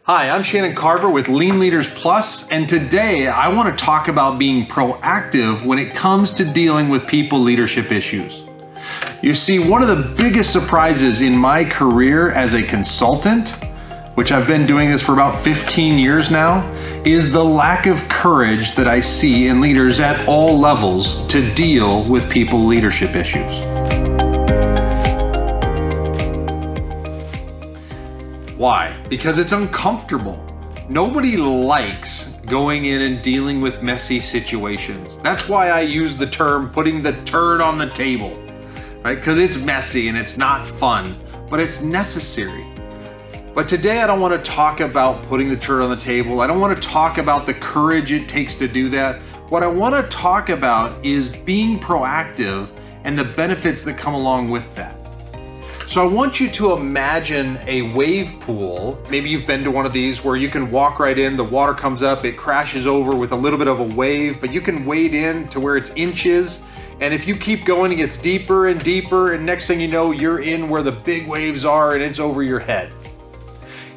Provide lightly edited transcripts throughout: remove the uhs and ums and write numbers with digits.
Hi, I'm Shannon Carver with Lean Leaders Plus, and today I want to talk about being proactive when it comes to dealing with people leadership issues. You see, one of the biggest surprises in my career as a consultant, which I've been doing this for about 15 years now, is the lack of courage that I see in leaders at all levels to deal with people leadership issues. Why? Because it's uncomfortable. Nobody likes going in and dealing with messy situations. That's why I use the term putting the turd on the table, right? Because it's messy and it's not fun, but it's necessary. But today I don't want to talk about putting the turd on the table. I don't want to talk about the courage it takes to do that. What I want to talk about is being proactive and the benefits that come along with that. So I want you to imagine a wave pool. Maybe you've been to one of these where you can walk right in, the water comes up, it crashes over with a little bit of a wave, but you can wade in to where it's inches. And if you keep going, it gets deeper and deeper, and next thing you know, you're in where the big waves are and it's over your head.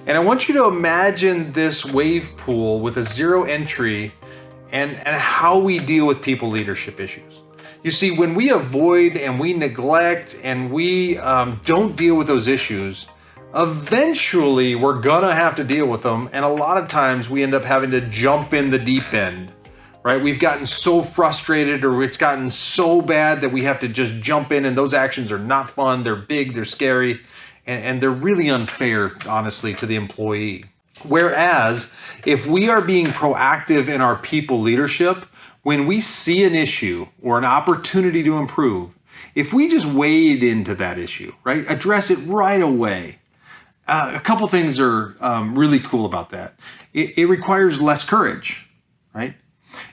And I want you to imagine this wave pool with a zero entry and how we deal with people leadership issues. You see, when we avoid and we neglect and we don't deal with those issues, eventually we're gonna have to deal with them. And a lot of times we end up having to jump in the deep end, right? We've gotten so frustrated or it's gotten so bad that we have to just jump in, and those actions are not fun, they're big, they're scary, and they're really unfair, honestly, to the employee. Whereas if we are being proactive in our people leadership, when we see an issue or an opportunity to improve, if we just wade into that issue, right, address it right away, a couple things are really cool about that. It requires less courage, right?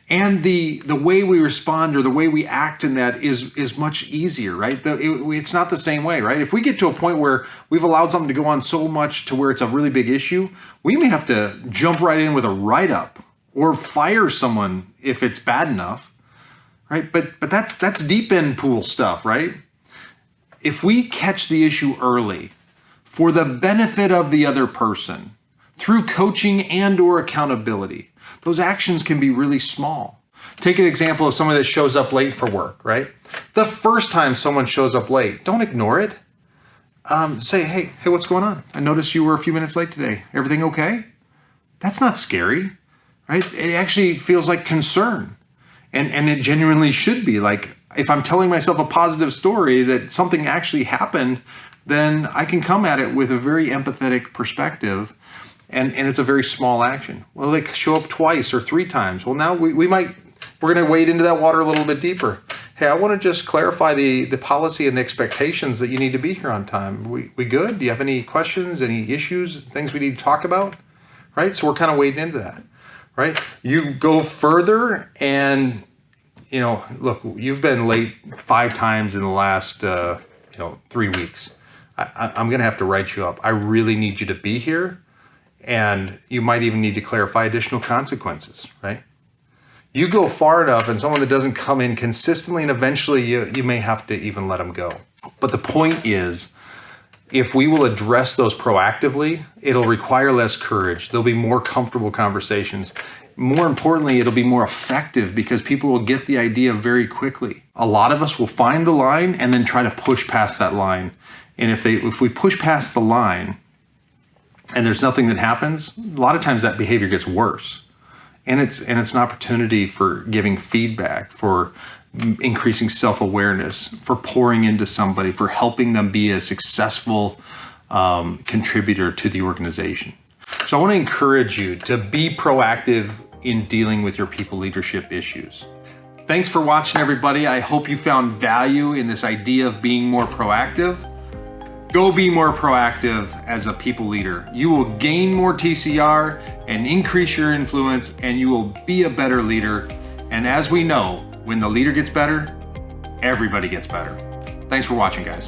And the way we respond or the way we act in that is much easier, right? It's not the same way, right? If we get to a point where we've allowed something to go on so much to where it's a really big issue, we may have to jump right in with a write-up or fire someone if it's bad enough, right? But that's deep end pool stuff, right? If we catch the issue early for the benefit of the other person through coaching and or accountability, those actions can be really small. Take an example of someone that shows up late for work, right? The first time someone shows up late, don't ignore it. Say, hey, what's going on? I noticed you were a few minutes late today. Everything okay? That's not scary. Right? It actually feels like concern. And it genuinely should be. Like, if I'm telling myself a positive story that something actually happened, then I can come at it with a very empathetic perspective. And it's a very small action. Well, they show up twice or three times. Well, now we're going to wade into that water a little bit deeper. Hey, I want to just clarify the policy and the expectations that you need to be here on time. We good? Do you have any questions, any issues, things we need to talk about? Right? So we're kind of wading into that. Right? You go further and, look, you've been late 5 times in the last, 3 weeks. I'm going to have to write you up. I really need you to be here. And you might even need to clarify additional consequences, right? You go far enough and someone that doesn't come in consistently, and eventually you may have to even let them go. But the point is, if we will address those proactively, it'll require less courage. There'll be more comfortable conversations. More importantly, it'll be more effective because people will get the idea very quickly. A lot of us will find the line and then try to push past that line. And if we push past the line and there's nothing that happens, a lot of times that behavior gets worse. And it's an opportunity for giving feedback, for increasing self-awareness, for pouring into somebody, for helping them be a successful contributor to the organization. So I want to encourage you to be proactive in dealing with your people leadership issues. Thanks for watching, everybody. I hope you found value in this idea of being more proactive. Go be more proactive as a people leader. You will gain more TCR and increase your influence, and you will be a better leader. And as we know, when the leader gets better, everybody gets better. Thanks for watching, guys.